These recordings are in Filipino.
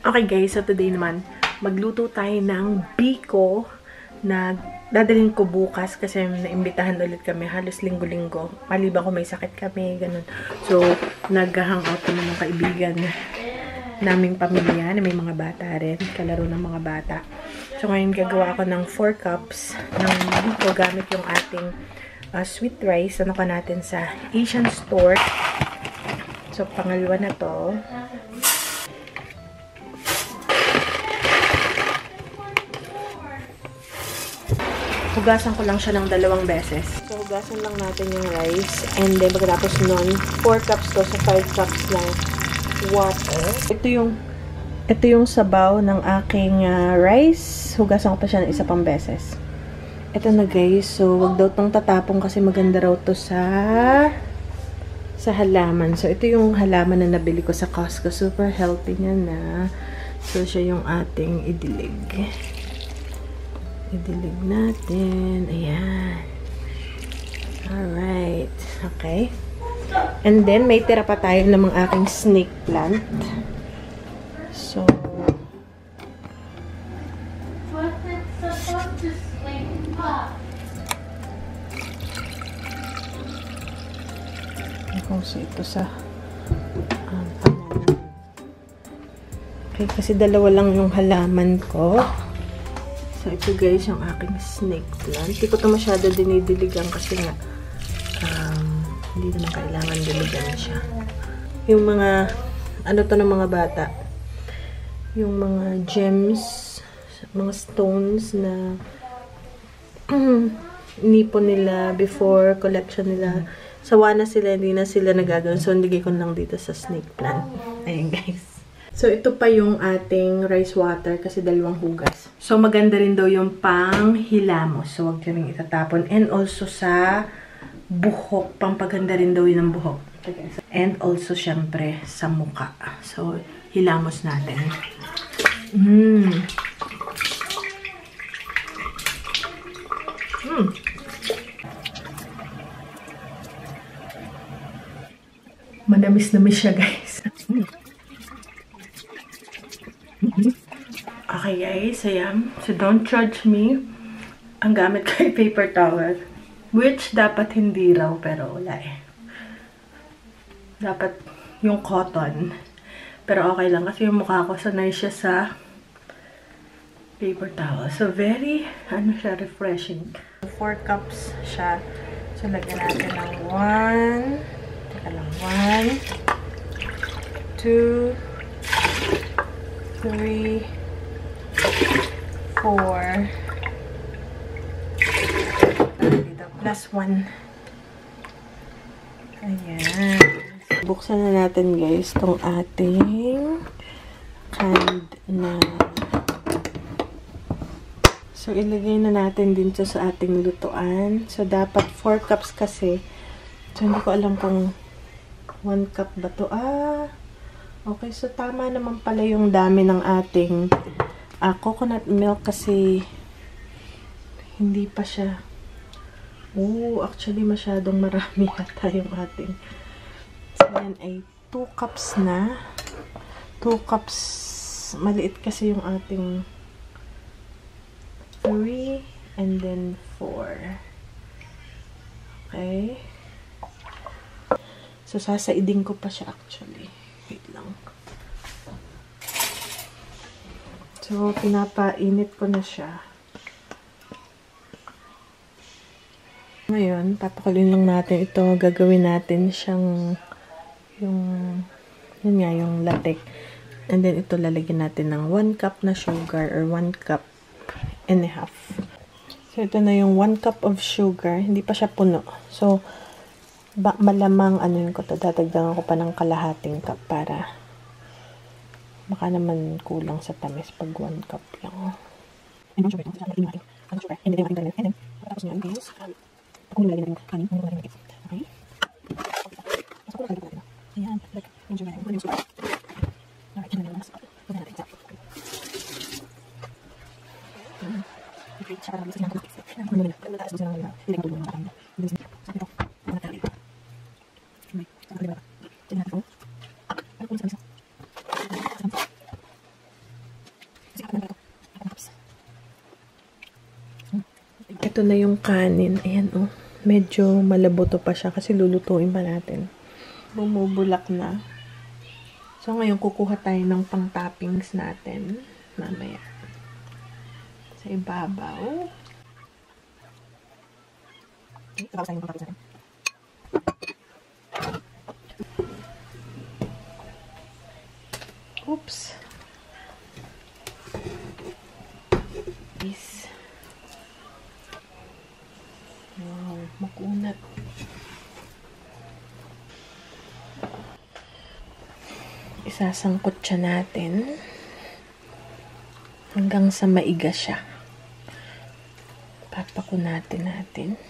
Okay guys, so today naman, magluto tayo ng biko na dadalhin ko bukas kasi naimbitahan ulit kami halos linggo-linggo. Maliban ko may sakit kami, ganun. So, nag-hangout kami ng kaibigan naming pamilya na may mga bata rin, kalaro ng mga bata. So, ngayon gagawa ako ng 4 cups ng biko gamit yung ating sweet rice. Ano ka natin sa Asian store. So, pangalawa na to. Hugasan ko lang siya ng 2 beses. So, hugasan lang natin yung rice. And then, pagkatapos nun, 4 cups to sa 5 cups ng water. Ito yung sabaw ng aking rice. Hugasan ko pa siya ng 1 pang beses. Ito na guys. So, wag daw tong tatapong kasi maganda raw to sa halaman. So, ito yung halaman na nabili ko sa Costco. Super healthy niya na. So, siya yung ating idilig. Idilig natin. Ayan. Alright. Okay. And then, may tira pa tayo ng mga aking snake plant. So, so ito sa okay, kasi 2 lang yung halaman ko. So, ito guys, yung aking snake plant. Hindi ko ito masyado dinidiligan kasi nga, hindi naman kailangan diligan siya. Yung mga, ano to ng mga bata, yung mga gems, mga stones na inipon nila before, collection nila. Sawa na sila, hindi na sila nagagawin. So, nilagay ko lang dito sa snake plant. Ayan guys. So, ito pa yung ating rice water kasi 2 hugas. So, maganda rin daw yung panghilamos. So, huwag nyo rin itatapon. And also sa buhok. Pampaganda rin daw yun ng buhok. Okay. And also, syempre, sa muka. So, hilamos natin. Manamis-namis siya, guys. Okay guys, ayan. So don't judge me. Ang gamit ko ay paper towel. Which dapat hindi raw, pero wala eh. Dapat yung cotton. Pero okay lang kasi yung mukha ko sanay siya sa paper towel. So very, ano siya, refreshing. 4 cups siya. So lagyan natin ng 1. Teka lang, 1, 2, 3, 4, plus 1. Ayan. Buksan na natin guys tong ating canned na. So, ilagay na natin din to sa ating lutuan. So, dapat 4 cups kasi. So, hindi ko alam kung 1 cup ba to. Okay. So, tama naman pala yung dami ng ating coconut milk kasi hindi pa siya. Actually, masyadong marami yata yung ating. So, yan ay 2 cups na. 2 cups. Maliit kasi yung ating 3 and then 4. Okay. So, sasaidin ko pa siya actually. Wait lang. So, pinapainit ko na siya. Ngayon, papakulin lang natin ito. Gagawin natin siyang yun nga, yung latte. And then, ito lalagyan natin ng 1 cup na sugar or 1 cup and a half. So, ito na yung 1 cup of sugar. Hindi pa siya puno. So, malamang ano yun ko to. Dadagdagan ko pa ng kalahating cup para baka naman kulang sa tamis pag 1 cup lang. And then, sugar ito. Lagyan natin ang sugar. And then, yung ating and then, pagkatapos nyo, guys, kung nilagyan natin yung kanin, kung nilagyan natin. Okay? So, kung nilagyan natin. Ayan. Yung sugar. Yung sugar. Alright. And then, mas. Lagyan natin. Okay. Siya parang gusto niya. Kung nilagyan natin. Mataas gusto niya lang. Hindi ka tulungan natin. Hindi gusto niya. So, ito. Ang natin. Okay. So, ang natin. Tignan natin. Ano kung sa isa? ito na yung kanin. Ayan, oh. Medyo malaboto pa siya kasi lulutuin pa natin. Bumubulak na. So, ngayon kukuha tayo ng pang-toppings natin. Mamaya. Sa ibabaw. Ibabaw tayo yung pang-toppings natin. Oops. This. Wow, makunat. Isasangkot siya natin hanggang sa maiga siya. Papakunatin natin.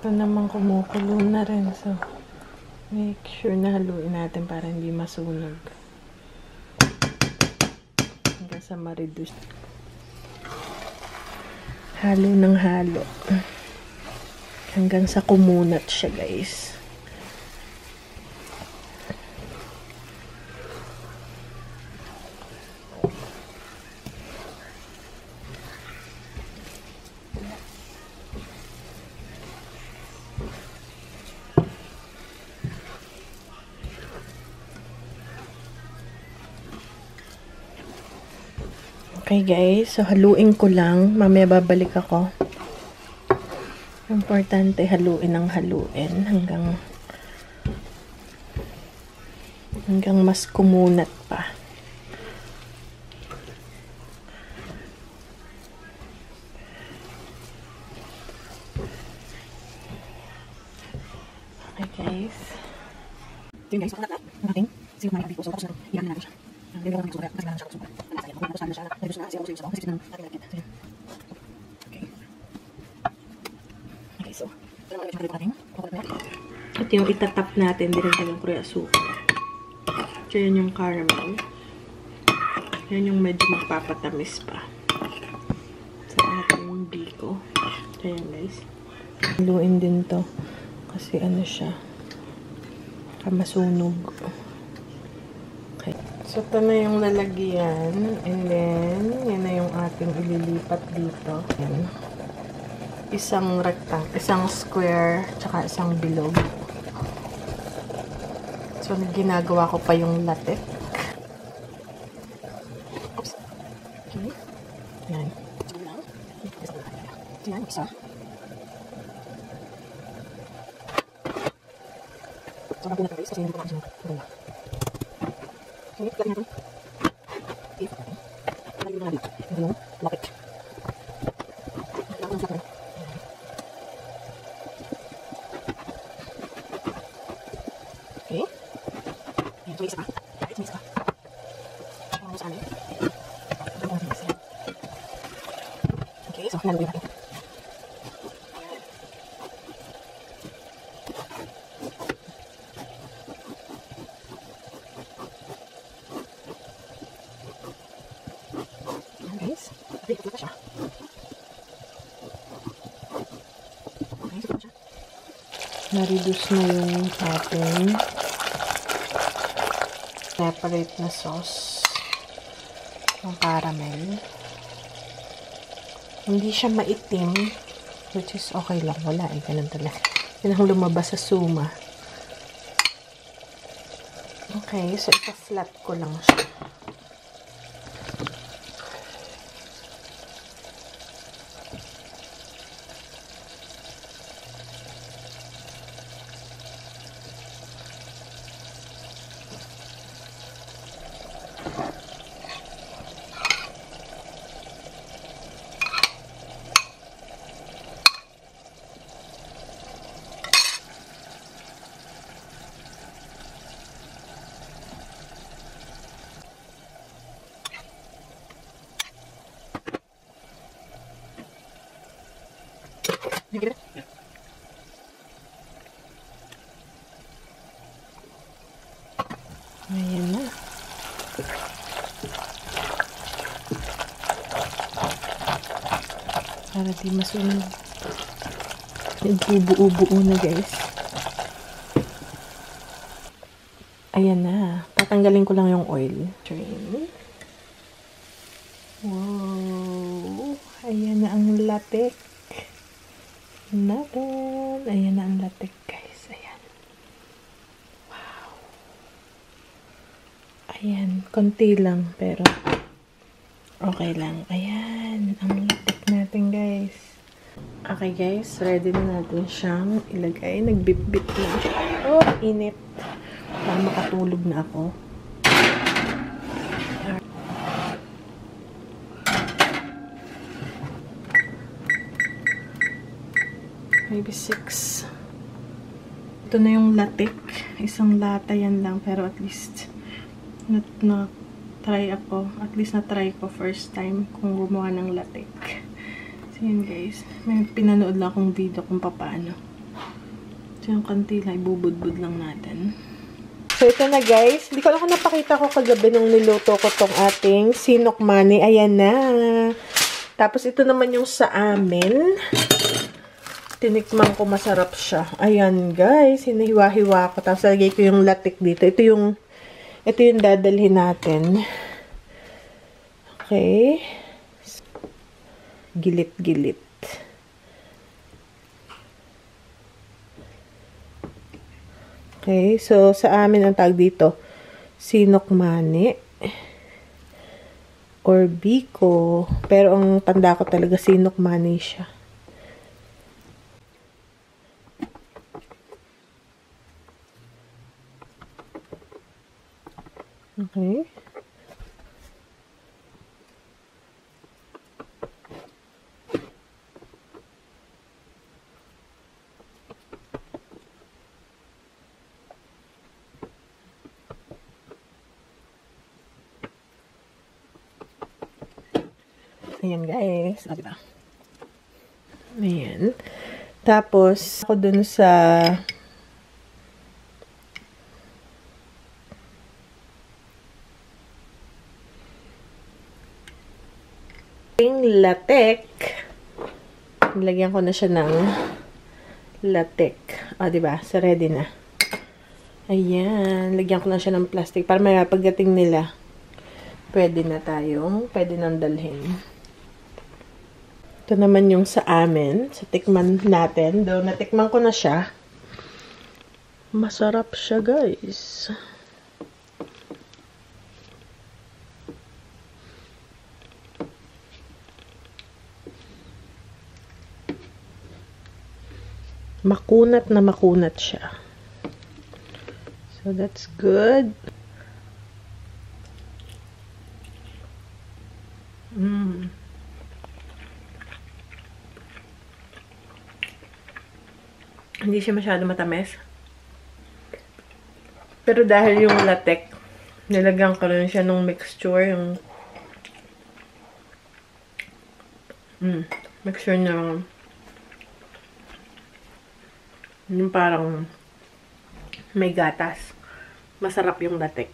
Ito naman kumukulo na rin. So, make sure na haluin natin para hindi masunog. Hanggang sa ma-reduce. Halo ng halo. Hanggang sa kumunat siya, guys. Okay guys, so haluin ko lang. Mamaya babalik ako. Importante haluin ng haluin hanggang mas kumunat pa. Okay guys. So yun guys, makunat na ang ating sirup na may So tapos na iyan natin siya. Hindi ko lang kasi lang siya susunod. Tapos na siya. Tapos na siya kasi ng ating lagyan. Okay. Okay, so ito naman natin. At yung itatap natin, dinagdagan ko rin asukal. So yan yung caramel. Yan yung medyo magpapatamis pa sa ating biko. So yan guys. Haluin din to kasi ano siya, masunog. Okay. So, ito na yung lalagyan. And then, yan na yung ating ililipat dito. Yan. Isang isang square, tsaka isang bilog. So, ginagawa ko pa yung latte. Oops. Okay. Yan. Yan, isa. So, natin guys, kasi hindi ko natin maganda. Okay, lagyan natin. Okay, lagyan natin dito. Ito yung lapit. Lagyan natin. Okay. Ayan, so isa pa. Kahit may isa pa. Ang sa amin. Okay, so nalagyan natin. Na-reduce na yung ating separate na sauce ng caramel. Hindi siya maitim, which is okay lang. Wala eh, ganun talaga. Yan ang lumabas sa suma. Okay, so ipa-flat ko lang siya. Ayan na. Para di masunog. Nagbubuo-buo na, guys. Ayan na. Tatanggalin ko lang yung oil. Drain. Wow. Ayan na ang latek natin. Ayan na ang latek, guys. Ayan. Wow. Ayan. Konti lang, pero okay lang. Ayan. Ang latek natin, guys. Okay, guys. Ready na natin siyang ilagay. Nagbitbit na siya. Oh, init. Para makatulog na ako. Maybe 6. Ito na yung latik. Isang lata yan lang. Pero at least, na-try ako. At least na-try ko first time kung gumawa ng latik. So, yun guys. May pinanood lang akong video kung paano. So, yung kanti lang, ibubudbud lang natin. So, ito na guys. Hindi ko lang kung napakita ko kagabi nung niluto ko tong ating sinokmani. Ayan na. Tapos, ito naman yung sa amin. Tinikman ko, masarap siya. Ayan, guys. Hinihiwa-hiwa ko. Tapos, lagay ko yung latik dito. Ito yung dadalhin natin. Okay. Gilit-gilit. Okay. So, sa amin, ang tawag dito, sinokmani or biko. Pero, ang tanda ko talaga, sinokmani siya. Okay. Ayan guys. O, diba? Ayan. Tapos, ako dun sa latek. Nilagyan ko na siya ng latek. O, diba? So, ready na. Ayan. Lagyan ko na siya ng plastic para may pagdating nila, pwede nang dalhin. Ito naman yung sa amin. Sa tikman natin. Though, natikman ko na siya. Masarap siya, guys. Makunat na makunat siya. So, that's good. Hindi siya masyado matamis. Pero dahil yung latek, nilagyan ko rin siya ng mixture, yung mixture ng yung parang may gatas. Masarap yung latek.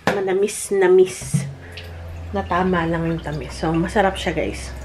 Manamis-namis. Na tama lang yung tamis. So, masarap siya, guys.